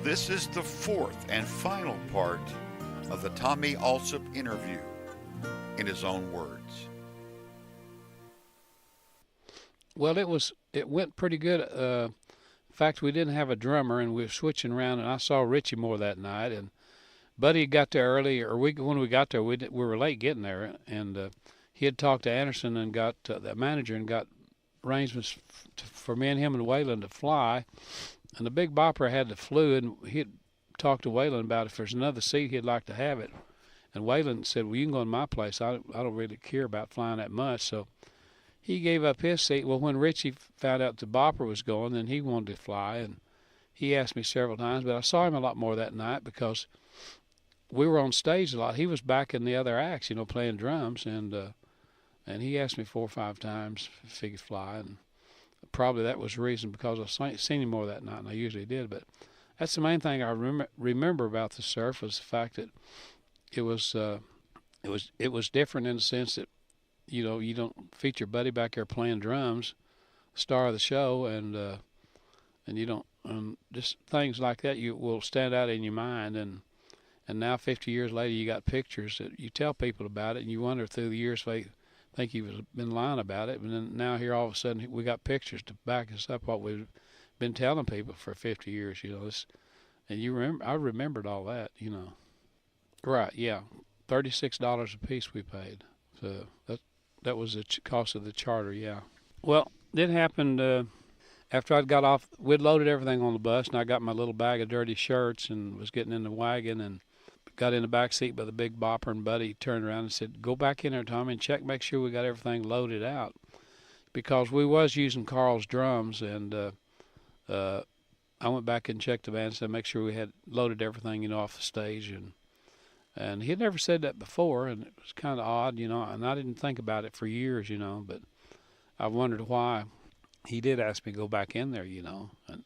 This is the fourth and final part of the Tommy Allsup interview, in his own words. Well, it went pretty good. In fact, we didn't have a drummer, and we were switching around, and I saw Richie more that night. And Buddy got there early, or when we got there, we were late getting there, and he had talked to Anderson and got the manager and got arrangements for me and him and Waylon to fly. And the Big Bopper had the flu, and he had talked to Waylon about if there's another seat, he'd like to have it. And Waylon said, well, you can go in my place. I don't really care about flying that much. So he gave up his seat. Well, when Richie found out the Bopper was going, then he wanted to fly, and he asked me several times. But I saw him a lot more that night because we were on stage a lot. He was back in the other acts, playing drums, and he asked me 4 or 5 times if he could fly, and probably that was the reason, because I seen him more that night than I usually did. But that's the main thing I remember about the surf, was the fact that it was different in the sense that you don't feature Buddy back there playing drums, star of the show, and you don't just things like that you will stand out in your mind. And now 50 years later, you got pictures that you tell people about it, and you wonder through the years if they think you've been lying about it. And then now here all of a sudden we got pictures to back us up what we've been telling people for 50 years. And I remembered all that. Right? Yeah, $36 a piece we paid. So that was the cost of the charter. Yeah. Well, it happened after I'd got off. We'd loaded everything on the bus, and I got my little bag of dirty shirts and was getting in the wagon and got in the back seat by the Big Bopper, and Buddy turned around and said, go back in there, Tommy, and make sure we got everything loaded out, because we was using Carl's drums. And I went back and checked the band and said, make sure we had loaded everything, off the stage. And he had never said that before, and it was kind of odd, and I didn't think about it for years, but I wondered why he did ask me to go back in there, and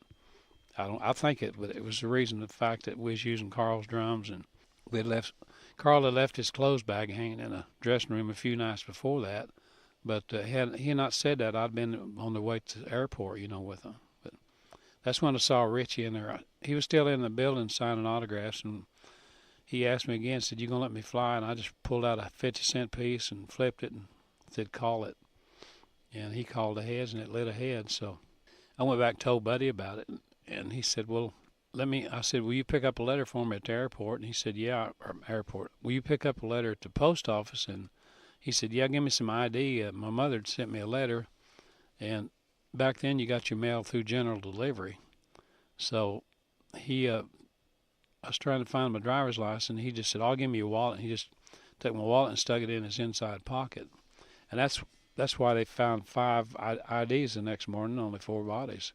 I think it was the reason, the fact that we was using Carl's drums, and Carl had left his clothes bag hanging in a dressing room a few nights before that. But had he not said that, I'd been on the way to the airport, with him. But that's when I saw Richie in there. He was still in the building signing autographs, and he asked me again, said, you going to let me fly? And I just pulled out a 50-cent piece and flipped it and said, call it. And he called ahead, and it lit ahead. So I went back and told Buddy about it, and he said, well, I said, will you pick up a letter for me at the airport? And he said, yeah, airport. Will you pick up a letter at the post office? And he said, yeah, give me some ID. My mother had sent me a letter, and back then you got your mail through general delivery. So I was trying to find my driver's license, and he just said, I'll give me your wallet. And he just took my wallet and stuck it in his inside pocket. And that's why they found 5 IDs the next morning, only 4 bodies,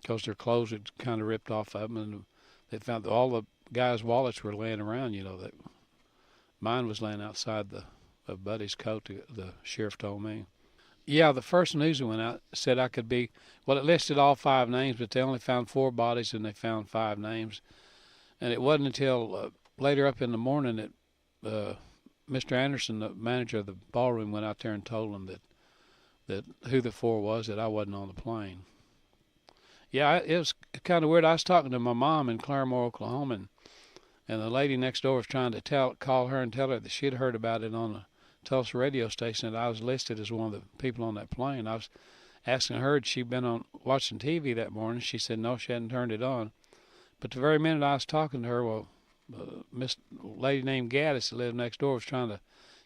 because their clothes had kind of ripped off of them, and they found all the guys' wallets were laying around. That mine was laying outside of Buddy's coat. The sheriff told me. Yeah, the first news that went out said I could be. Well, it listed all 5 names, but they only found 4 bodies, and they found 5 names. And it wasn't until later up in the morning that Mr. Anderson, the manager of the ballroom, went out there and told them that who the 4 was, that I wasn't on the plane. Yeah, it was kind of weird. I was talking to my mom in Claremore, Oklahoma, and the lady next door was trying to call her and tell her that she had heard about it on a Tulsa radio station, that I was listed as one of the people on that plane. I was asking her had she been watching TV that morning. She said no, she hadn't turned it on. But the very minute I was talking to her, Miss lady named Gaddis that lived next door was trying to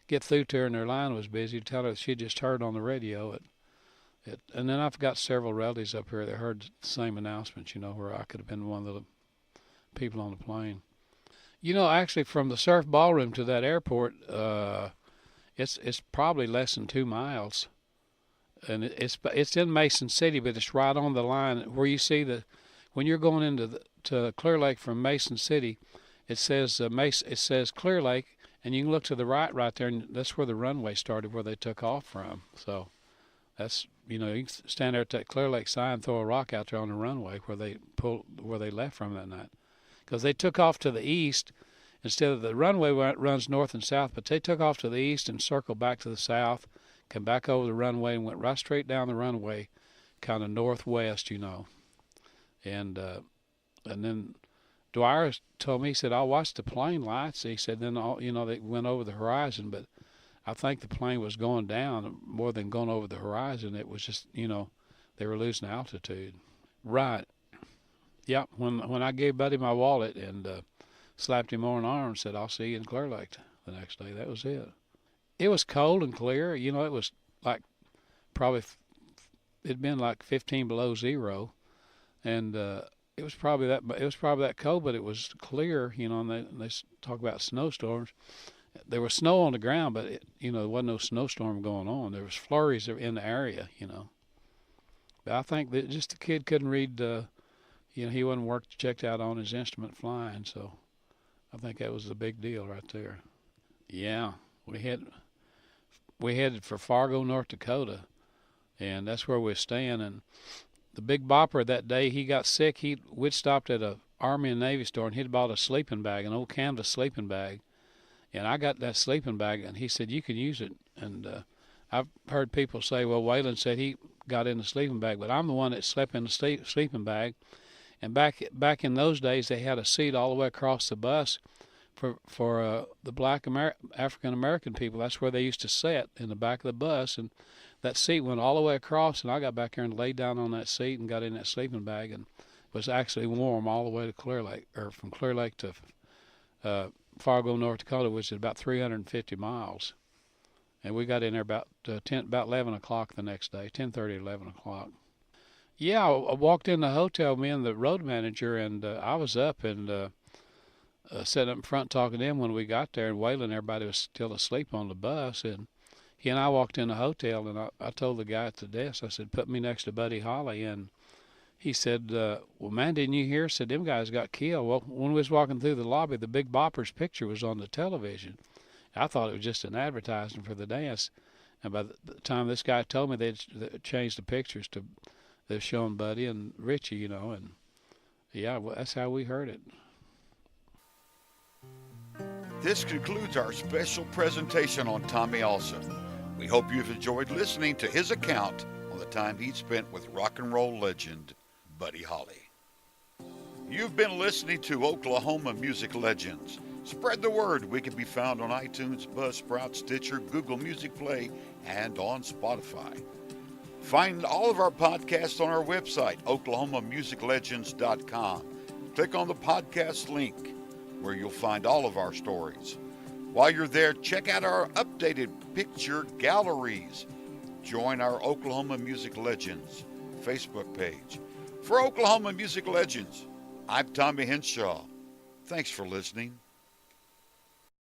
get through to her, and her line was busy, to tell her that she just heard on the radio and then I've got several relatives up here that heard the same announcement, where I could have been one of the people on the plane. Actually, from the surf ballroom to that airport, it's probably less than 2 miles, and it's in Mason City, but it's right on the line where you see when you're going into to Clear Lake from Mason City, it says Clear Lake, and you can look to the right there, and that's where the runway started, where they took off from. So that's, you can stand there at that Clear Lake sign and throw a rock out there on the runway where they left from that night, because they took off to the east instead of the runway runs north and south, but they took off to the east and circled back to the south, come back over the runway and went right straight down the runway, kind of northwest, and then Dwyer told me, he said, I watched the plane lights. He said, then they went over the horizon, but I think the plane was going down more than going over the horizon. It was just, they were losing altitude. Right. Yeah. When I gave Buddy my wallet and slapped him on the arm and said, I'll see you in Clear Lake the next day, that was it. It was cold and clear. It was like probably, it'd been like 15 below zero. And it was probably that cold, but it was clear, and they talk about snowstorms. There was snow on the ground, but there wasn't no snowstorm going on. There was flurries in the area, But I think that just the kid couldn't read. He wasn't checked out on his instrument flying, so I think that was the big deal right there. Yeah, we headed for Fargo, North Dakota, and that's where we're staying. And the big bopper that day, he got sick. We'd stopped at a Army and Navy store, and he'd bought a sleeping bag, an old canvas sleeping bag. And I got that sleeping bag, and he said, you can use it. And I've heard people say, well, Waylon said he got in the sleeping bag, but I'm the one that slept in the sleeping bag. And back in those days, they had a seat all the way across the bus for the black African-American people. That's where they used to sit, in the back of the bus. And that seat went all the way across, and I got back there and laid down on that seat and got in that sleeping bag, and was actually warm all the way to Clear Lake, or from Clear Lake to Fargo, North Dakota, which is about 350 miles. And we got in there about 11 o'clock the next day, 10:30, 11 o'clock. Yeah, I walked in the hotel, me and the road manager, and I was up and sitting up in front talking to him when we got there, and Waylon, everybody was still asleep on the bus. And he and I walked in the hotel, and I told the guy at the desk, I said, put me next to Buddy Holly. And he said, well, man, didn't you hear? I said, them guys got killed. Well, when we was walking through the lobby, the Big Bopper's picture was on the television. I thought it was just an advertisement for the dance. And by the time this guy told me, they'd changed the pictures to they're showing Buddy and Richie, and yeah, well, that's how we heard it. This concludes our special presentation on Tommy Allsup. We hope you've enjoyed listening to his account on the time he spent with rock and roll legend Buddy Holly. You've been listening to Oklahoma Music Legends. Spread the word. We can be found on iTunes, Buzzsprout, Stitcher, Google Music Play, and on Spotify. Find all of our podcasts on our website, oklahomamusiclegends.com. Click on the podcast link where you'll find all of our stories. While you're there, check out our updated picture galleries. Join our Oklahoma Music Legends Facebook page. For Oklahoma Music Legends, I'm Tommy Henshaw. Thanks for listening.